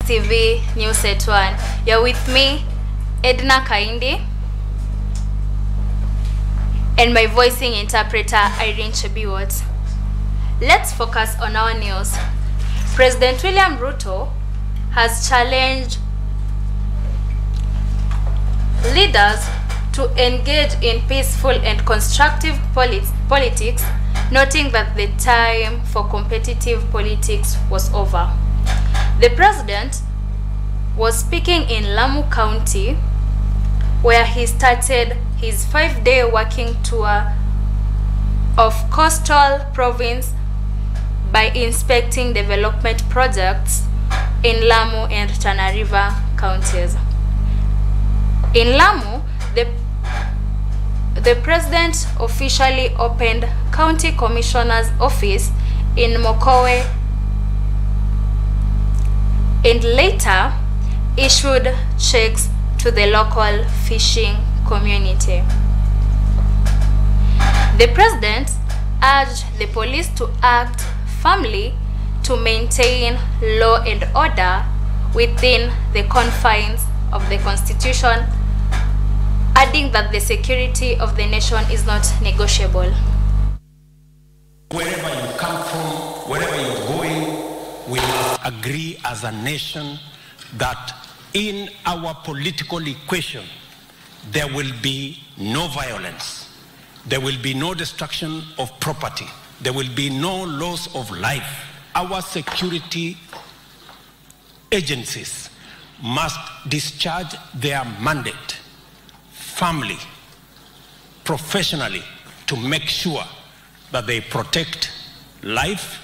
TV News at 1. You're with me, Edna Kaindi, and my voicing interpreter, Irene Chebiwot. Let's focus on our news. President William Ruto has challenged leaders to engage in peaceful and constructive politics, noting that the time for competitive politics was over. The president was speaking in Lamu County, where he started his 5-day working tour of coastal province by inspecting development projects in Lamu and Tana River counties. In Lamu, the president officially opened County Commissioner's office in Mokowe and later issued checks to the local fishing community. The president urged the police to act firmly to maintain law and order within the confines of the Constitution, adding that the security of the nation is not negotiable. Wherever you come from, wherever you're going, we must agree as a nation that in our political equation, there will be no violence. There will be no destruction of property. There will be no loss of life. Our security agencies must discharge their mandate firmly, professionally, to make sure that they protect life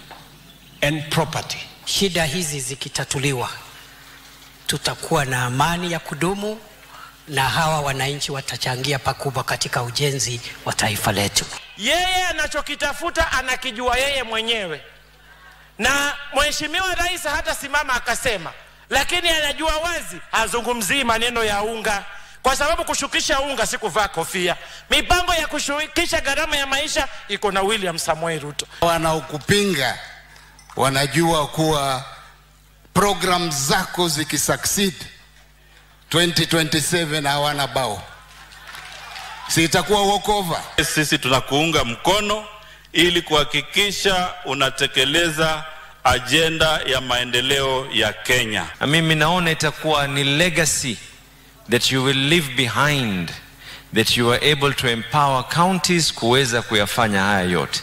and property. Shida hizi zikitatuliwa, tutakuwa na amani ya kudumu na hawa wananchi watachangia pakubwa katika ujenzi wa taifa letu. Yeye anachokitafuta anakijua yeye mwenyewe. Na Mheshimiwa Rais hata simama akasema, lakini anajua wazi hazungumzii maneno ya unga. Kwa sababu kushukisha unga si kuvaa kofia. Mipango ya kushukisha gharama ya maisha iko na William Samoei Ruto. Wanaokupinga wanajua kuwa program zako zikisucceed 2027 hawana bao. Si itakuwa walkover. Sisi tunakuunga mkono ili kuhakikisha unatekeleza agenda ya maendeleo ya Kenya. Mimi naona itakuwa ni legacy that you will leave behind, that you are able to empower counties kuweza kuyafanya haya yote.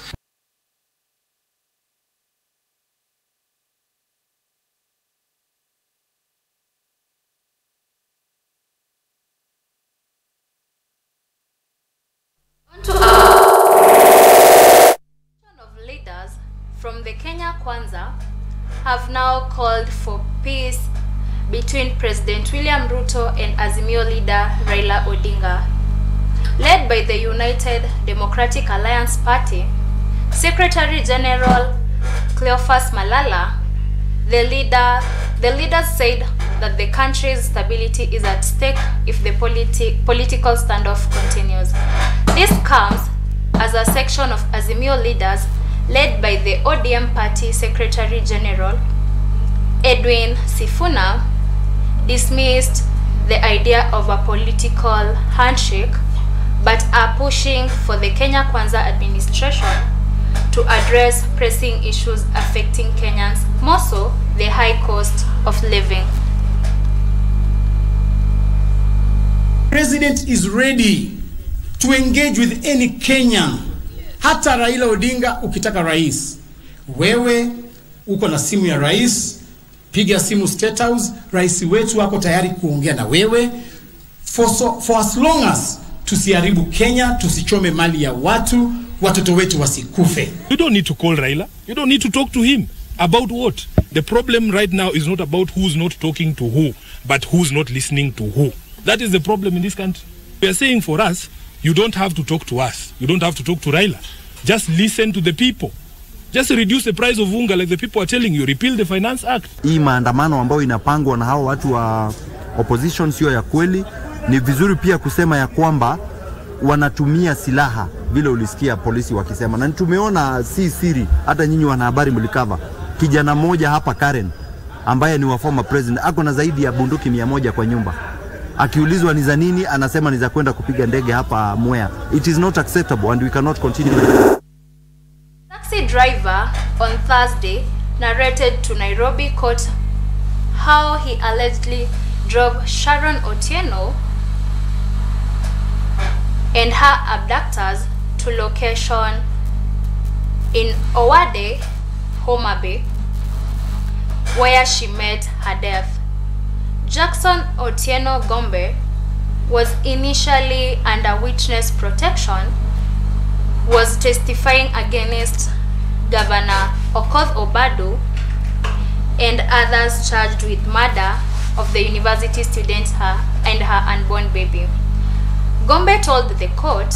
Of leaders from the Kenya Kwanza have now called for peace between President William Ruto and Azimio leader Raila Odinga. Led by the United Democratic Alliance Party, Secretary General Cleophas Malala, the leaders said that the country's stability is at stake if the political standoff continues. This comes as a section of Azimio leaders led by the ODM Party Secretary General Edwin Sifuna dismissed the idea of a political handshake, but are pushing for the Kenya Kwanza administration to address pressing issues affecting Kenyans, more so the high cost of living. President is ready to engage with any Kenyan. Hata Raila Odinga ukitaka rais. Wewe uko na simu ya rais, piga simu State House, rais wetu wako tayari kuongea na wewe. For as long as tusiharibu Kenya, tusichome mali ya watu, watoto wetu wasikufe. You don't need to call Raila. You don't need to talk to him. About what? The problem right now is not about who's not talking to who, but who's not listening to who. That is the problem in this country. We are saying for us, you don't have to talk to us. You don't have to talk to Raila. Just listen to the people. Just reduce the price of unga like the people are telling you. Repeal the Finance Act. Hii maandamano ambayo inapangwa na hao watu wa opposition sio ya kweli. Ni vizuri pia kusema ya kwamba wanatumia silaha vile ulisikia polisi wakisema. Na tumeona si siri, hata nyinyi wanahabari mlikava. Kijana mmoja hapa Karen ambaye ni wa former president ako na zaidi ya bunduki 100 kwa nyumba. Akiulizwa ni za nini, anasema ni za kwenda kupiga ndege hapa Mwea. It is not acceptable and we cannot continue. Taxi driver on Thursday narrated to Nairobi court how he allegedly drove Sharon Otieno and her abductors to location in Owade, Homa Bay, where she met her death. Jackson Otieno Gombe was initially under witness protection, was testifying against Governor Okoth Obado and others charged with murder of the university student and her unborn baby. Gombe told the court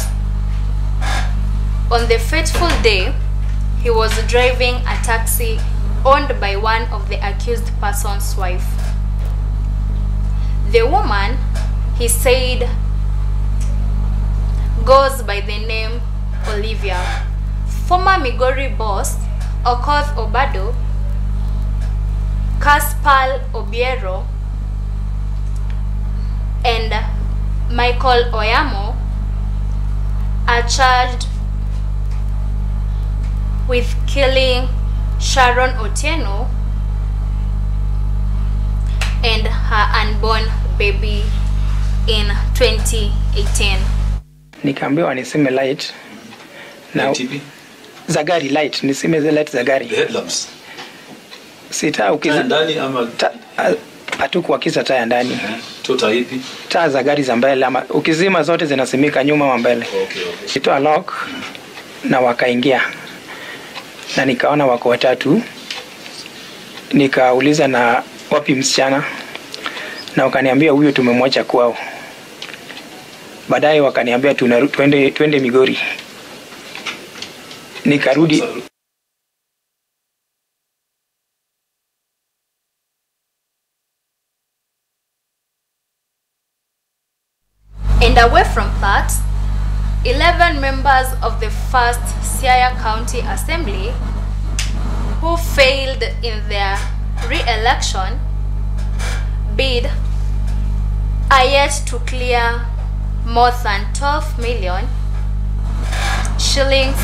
on the fateful day he was driving a taxi owned by one of the accused person's wife. The woman, he said, goes by the name Olivia. Former Migori boss Okoth Obado, Kaspal Obiero, and Michael Oyamo are charged with killing Sharon Otieno and her unborn baby in 2018. Nikaambiwa niseme light na za gari light, niseme the light za gari. The headlamps. Sita ukiza ndani ama hatukuwakiza taa ndani. Tota ipi? Taa za gari za mbele ama ukizima zote zinasimika nyuma wa mbele. Okay. Nitoa lock na wakaingia. Na nikaona wako watatu. Nikauliza na wapi msichana? Na wakaniambia huyo tumemwacha kwao. Baadaye wakaniambia twende Migori. Nikarudi. And away from that, 11 members of the first Siaya County Assembly who failed in their re-election bid are yet to clear more than 12 million shillings,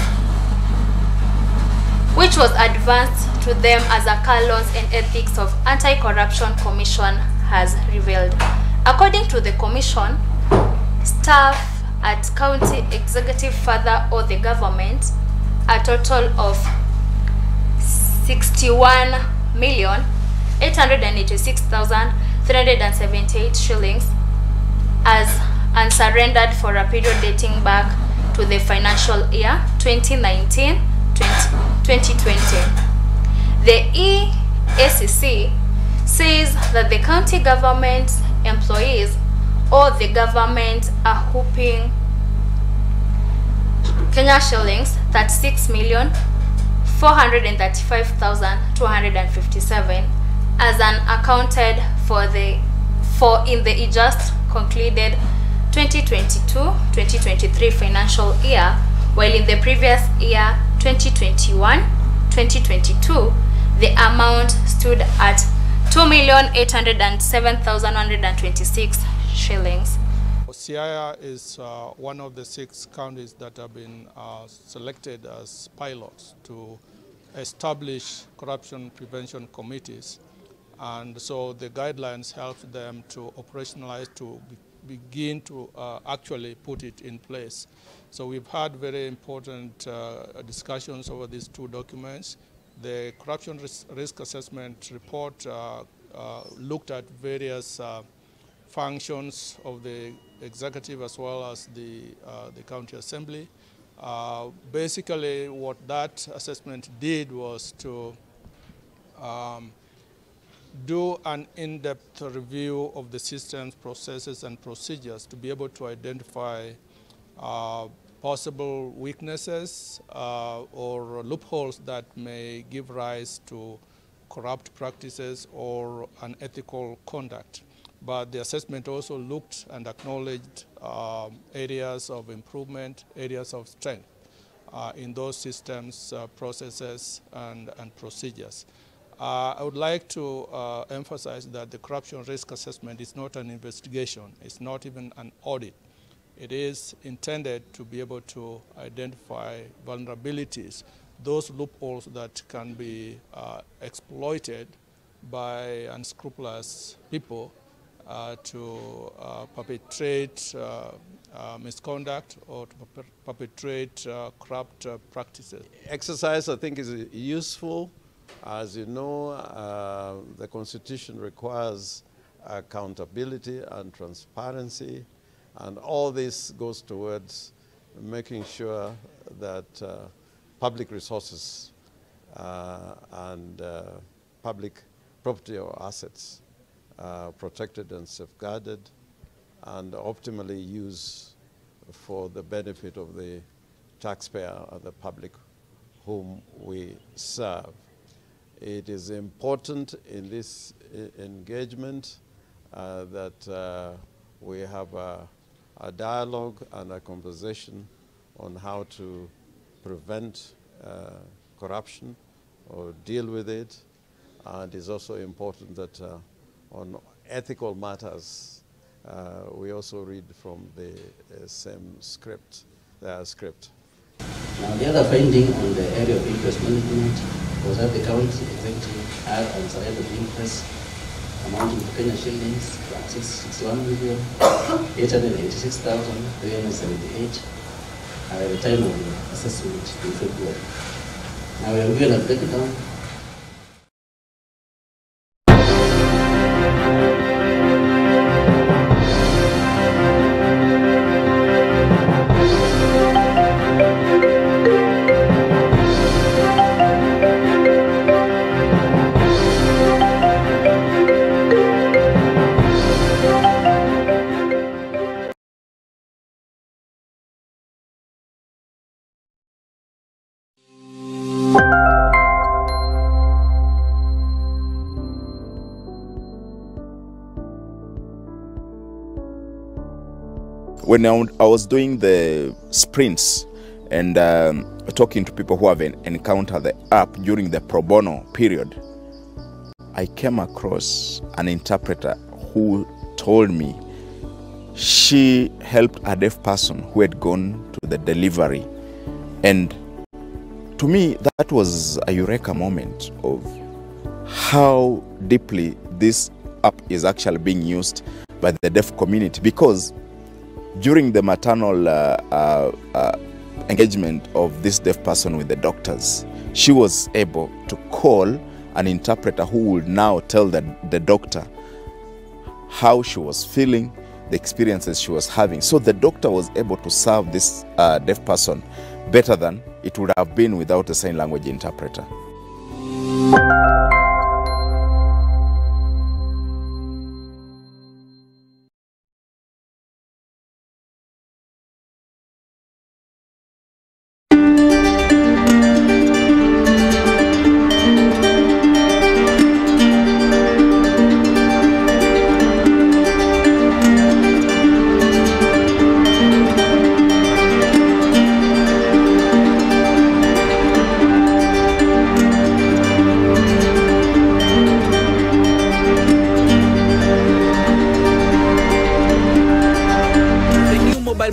which was advanced to them as a Carlos and Ethics of Anti-Corruption Commission has revealed. According to the commission, staff at county executive further owe the government a total of 61,886,378 shillings as unsurrendered for a period dating back to the financial year 2019-2020. The EACC says that the county government employees owe the government a whopping Kenya shillings 36,435,257 as unaccounted for in the just concluded 2022-2023 financial year, while in the previous year 2021-2022 the amount stood at 2,807,126 shillings. Siaya is one of the 6 counties that have been selected as pilots to establish corruption prevention committees, and so the guidelines help them to operationalize, to begin to actually put it in place. So we've had very important discussions over these 2 documents. The corruption risk assessment report looked at various functions of the executive as well as the county assembly. Basically, what that assessment did was to do an in-depth review of the systems, processes, and procedures to be able to identify possible weaknesses or loopholes that may give rise to corrupt practices or unethical conduct. But the assessment also looked and acknowledged areas of improvement, areas of strength in those systems, processes, and procedures. I would like to emphasize that the corruption risk assessment is not an investigation. It's not even an audit. It is intended to be able to identify vulnerabilities, those loopholes that can be exploited by unscrupulous people to perpetrate misconduct or to perpetrate corrupt practices. Exercise, I think, is useful. As you know, the Constitution requires accountability and transparency, and all this goes towards making sure that public resources and public property or assets are protected and safeguarded and optimally used for the benefit of the taxpayer and the public whom we serve. It is important in this engagement that we have a dialogue and a conversation on how to prevent corruption or deal with it. And it's also important that on ethical matters, we also read from the same script. Now, the other finding on the area of interest management was that the county executive had on surrender of interest amounting to Kenya shillings 661,886,378 at the time of the assessment in February. Now we are going to break it down. When I was doing the sprints and talking to people who have encountered the app during the pro bono period, I came across an interpreter who told me she helped a deaf person who had gone to the delivery. And to me, that was a eureka moment of how deeply this app is actually being used by the deaf community, because during the maternal engagement of this deaf person with the doctors, she was able to call an interpreter who would now tell the doctor how she was feeling, the experiences she was having. So the doctor was able to serve this deaf person better than it would have been without a sign language interpreter.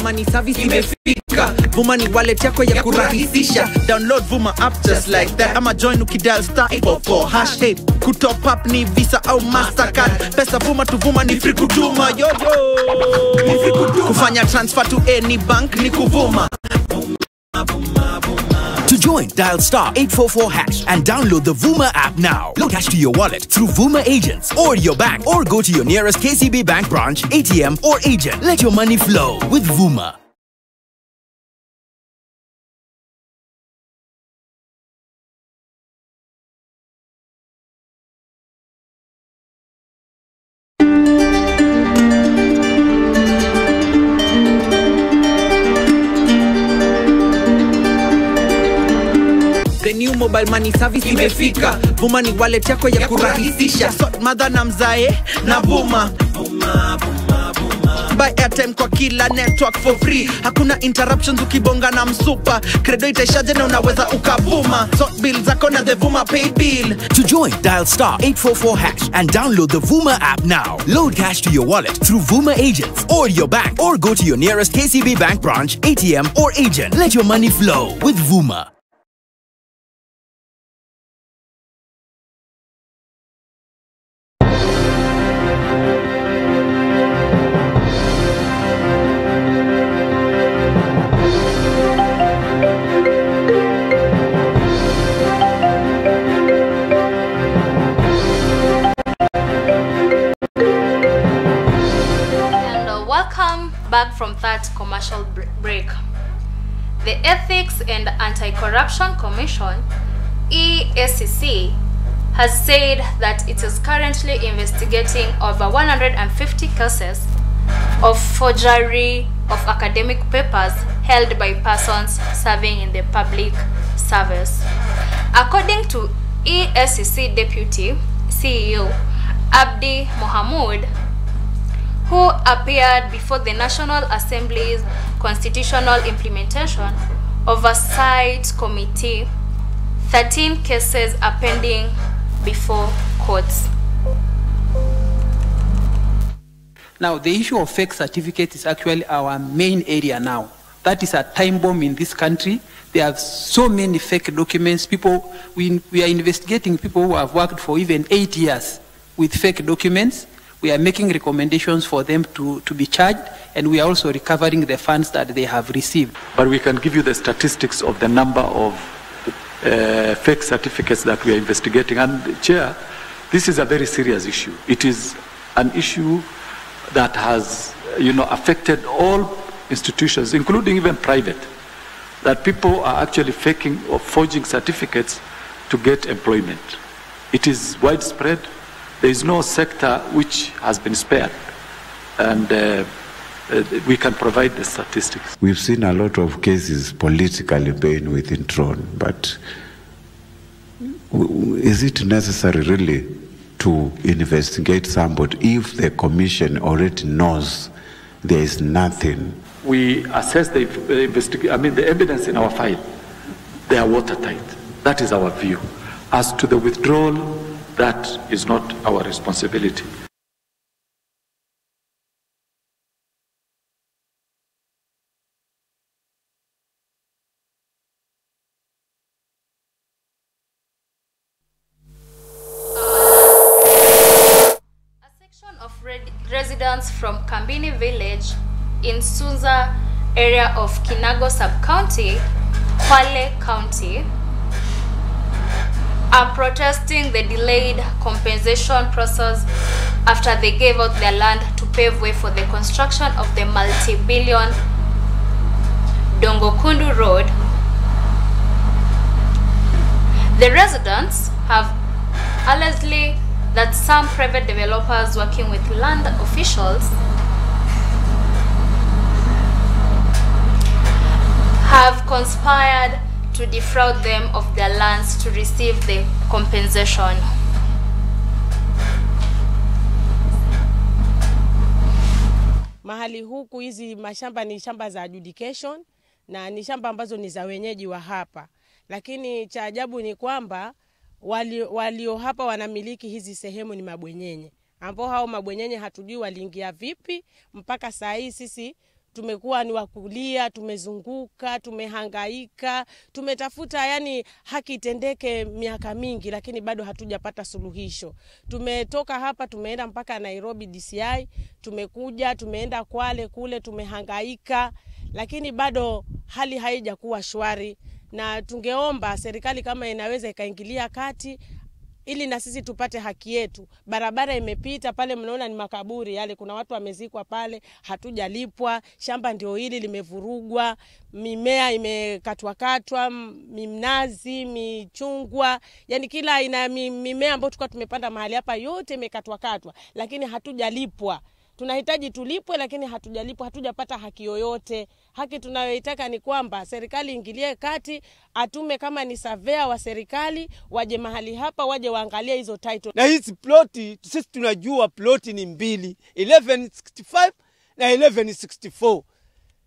Money service imefika. Vuma ni wallet yako ya kurahisisha. Download Vuma app just like that. Ama join ukidial *844 #8. Kutop up ni Visa au Mastercard. Pesa Vuma to Vuma ni free kutuma. Yo yo. Ni free kutuma. Kufanya transfer to any bank ni kuvuma. To join, dial *844# and download the Vuma app now. Load cash to your wallet through Vuma agents or your bank, or go to your nearest KCB bank branch, ATM, or agent. Let your money flow with Vuma. The new mobile money service imefika. Vuma ni wallet yako ya kurahisisha. Sort mother na mzae na Vuma. Vuma, Vuma, Vuma. buy airtime kwa kila network for free. Hakuna interruptions ukibonga na msupa. Credo itaishaje na unaweza ukavuma. So bill zako na the Vuma pay bill. To join, dial *844# and download the Vuma app now. Load cash to your wallet through Vuma agents or your bank, or go to your nearest KCB bank branch, ATM or agent. Let your money flow with Vuma. Back from that commercial break. The Ethics and Anti-Corruption Commission, EACC, has said that it is currently investigating over 150 cases of forgery of academic papers held by persons serving in the public service. According to EACC Deputy CEO Abdi Mohamud, who appeared before the National Assembly's Constitutional Implementation Oversight Committee, 13 cases are pending before courts. Now, the issue of fake certificates is actually our main area now. That is a time bomb in this country. There are so many fake documents. We are investigating people who have worked for even 8 years with fake documents. We are making recommendations for them to be charged, and we are also recovering the funds that they have received. But we can give you the statistics of the number of fake certificates that we are investigating. And Chair, this is a very serious issue. It is an issue that has, affected all institutions, including even private, that people are actually faking or forging certificates to get employment. It is widespread. There is no sector which has been spared, and we can provide the statistics. We've seen a lot of cases politically being withdrawn, but is it necessary really to investigate somebody if the commission already knows there is nothing? We assess the evidence in our file. They are watertight. That is our view. As to the withdrawal, that is not our responsibility. A section of residents from Kambini village in Sunza area of Kinago sub-county, Kwale County, are protesting the delayed compensation process after they gave out their land to pave way for the construction of the multi-billion Dongokundu Road. The residents have alleged that some private developers working with land officials have conspired to defraud them of their lands to receive the compensation. Mahali huku hizi mashamba ni shamba za adjudication na ni shamba ambazo ni za wenyeji wa hapa. Lakini cha ajabu ni kwamba walio hapa wanamiliki hizi sehemu ni mabwenyenye. Ambao hao mabwenyenye hatujui waliingia vipi mpaka saa hii sisi tumekuwa ni wakulia, tumezunguka, tumehangaika, tumetafuta haki itendeke miaka mingi, lakini bado hatujapata suluhisho. Tumetoka hapa tumeenda mpaka Nairobi DCI, tumekuja, tumeenda Kwale kule, tumehangaika, lakini bado hali haijakuwa shwari, na tungeomba serikali kama inaweza ikaingilia kati ili na sisi tupate haki yetu. Barabara imepita pale, mnaona ni makaburi yale, kuna watu wamezikwa pale, hatujalipwa. Shamba ndio hili limevurugwa, mimea imekatwa, mnazi, michungwa, kila aina mimea ambayo tulikuwa tumepanda mahali hapa yote imekatwa, lakini hatujalipwa. Tunahitaji tulipwe, lakini hatujalipwa, hatujapata haki yoyote. Haki tunayoitaka ni kwamba serikali ingilie kati, atume kama ni surveyor wa serikali, waje mahali hapa, waje waangalie hizo title. Na hizi ploti, sisi tunajua ploti ni mbili, 1165 na 1164.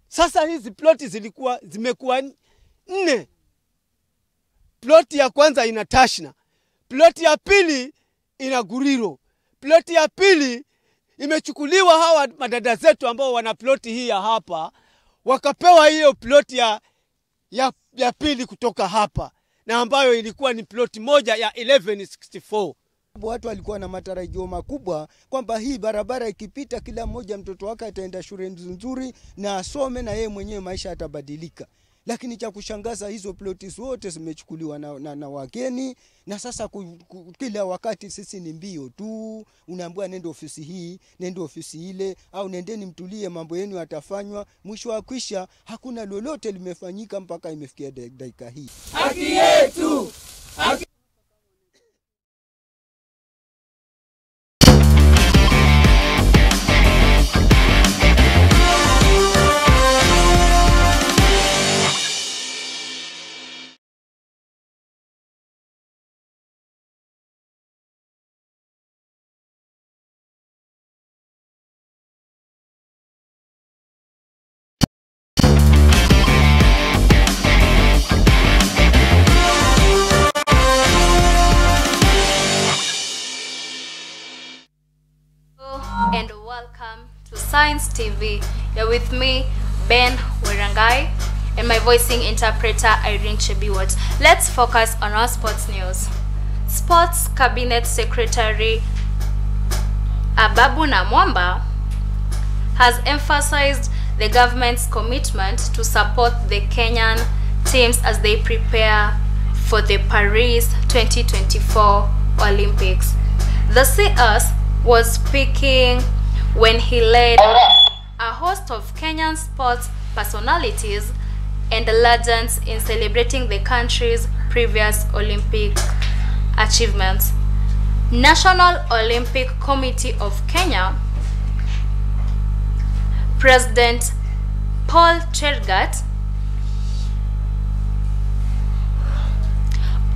Sasa hizi ploti zimekuwa 4. Ploti ya kwanza ina Tashna, ploti ya pili ina Guriro, ploti ya pili imechukuliwa hawa madada zetu ambao wana ploti hii ya hapa, wakapewa hiyo ploti ya pili kutoka hapa, na ambayo ilikuwa ni ploti moja ya 1164. Watu walikuwa na matarajio makubwa kwamba hii barabara ikipita kila mmoja mtoto wake ataenda shule nzuri na asome na yeye mwenyewe maisha yatabadilika. Lakini cha kushangaza hizo ploti zote zimechukuliwa na wageni, na sasa kila wakati sisi ni mbio tu. Unaambiwa nenda ofisi hii, nenda ofisi ile, au nendeni mtulie mambo yenu yatafanywa. Mwisho wa kwisha hakuna lolote limefanyika mpaka imefikia dakika hii. Haki yetu. Haki. And welcome to Science TV. You're with me, Ben Werangai, and my voicing interpreter, Irene Chebiwot. Let's focus on our sports news. Sports Cabinet Secretary Ababu Namwamba has emphasized the government's commitment to support the Kenyan teams as they prepare for the Paris 2024 Olympics. The CS was speaking when he led a host of Kenyan sports personalities and legends in celebrating the country's previous Olympic achievements. National Olympic Committee of Kenya President Paul Chergat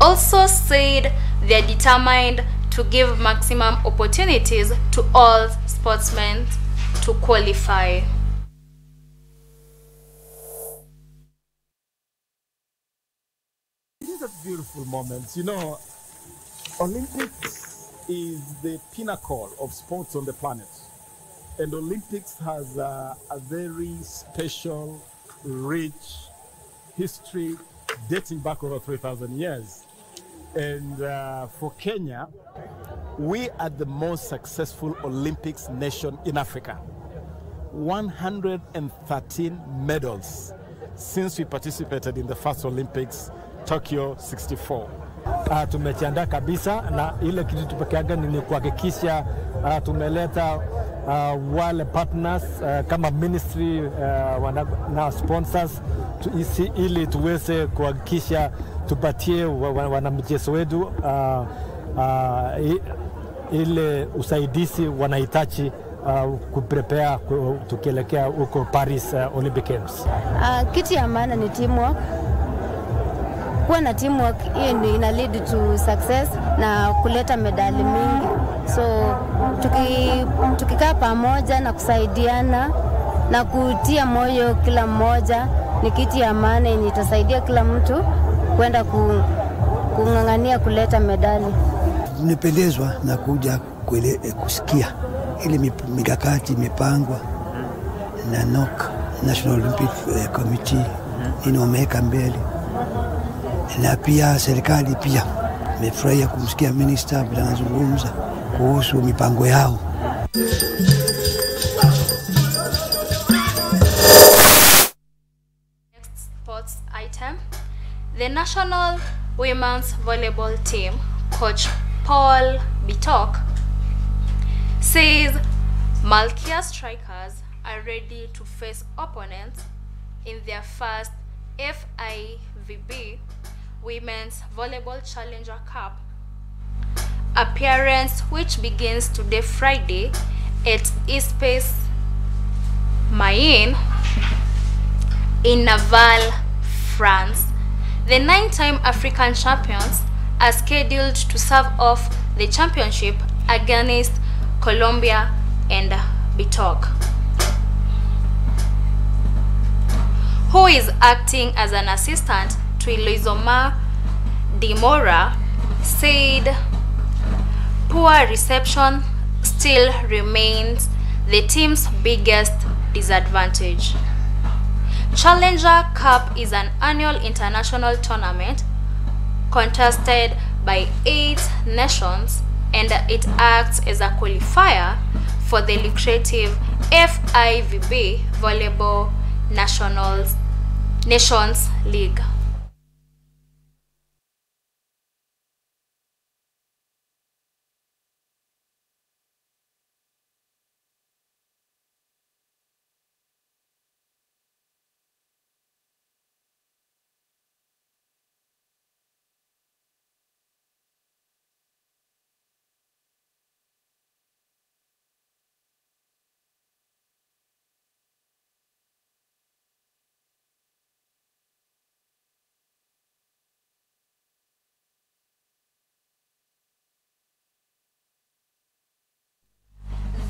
also said they are determined to give maximum opportunities to all sportsmen to qualify. It is a beautiful moment. You know, Olympics is the pinnacle of sports on the planet. And Olympics has a very special, rich history dating back over 3,000 years. And for Kenya, we are the most successful Olympics nation in Africa. 113 medals since we participated in the first Olympics, Tokyo 64. Tumejiandaa kabisa na ile kitu tupekeaga ni kuhakikisha tumeleta wale partners kama ministry na sponsors ili tuweze kuhakikisha tupatie wanamichezo wetu ile usaidizi wanahitaji kuprepare tukielekea huko Paris Olympic Games. Kitu ya maana ni teamwork. Kuwa na teamwork hiyo ina lead to success na kuleta medali mingi. So tukikaa pamoja na kusaidiana na kutia moyo kila mmoja ni kitu ya maana yenye itasaidia kila mtu kwenda kung'ang'ania kuleta medali. Nimependezwa na kuja kusikia ile mikakati imepangwa na NOC, National Olympic Committee, wameweka mbele, na pia serikali pia imefurahia kumsikia minister bila anazungumza kuhusu mipango yao. Next sports item. The national women's volleyball team coach Paul Bitok says Malkia strikers are ready to face opponents in their first FIVB Women's Volleyball Challenger Cup appearance, which begins today Friday at Espace Mayen in Naval, France. The 9-time African champions are scheduled to serve off the championship against Colombia and Bitok. who is acting as an assistant to Eloizoma Dimora, said poor reception still remains the team's biggest disadvantage. Challenger Cup is an annual international tournament contested by 8 nations, and it acts as a qualifier for the lucrative FIVB Volleyball Nations League.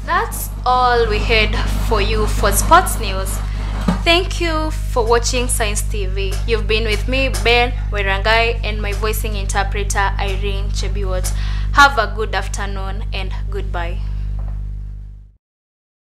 That's all we had for you for sports news. Thank you for watching Science TV. You've been with me, Ben Werangai, and my voicing interpreter, Irene Chebiwot. Have a good afternoon and goodbye.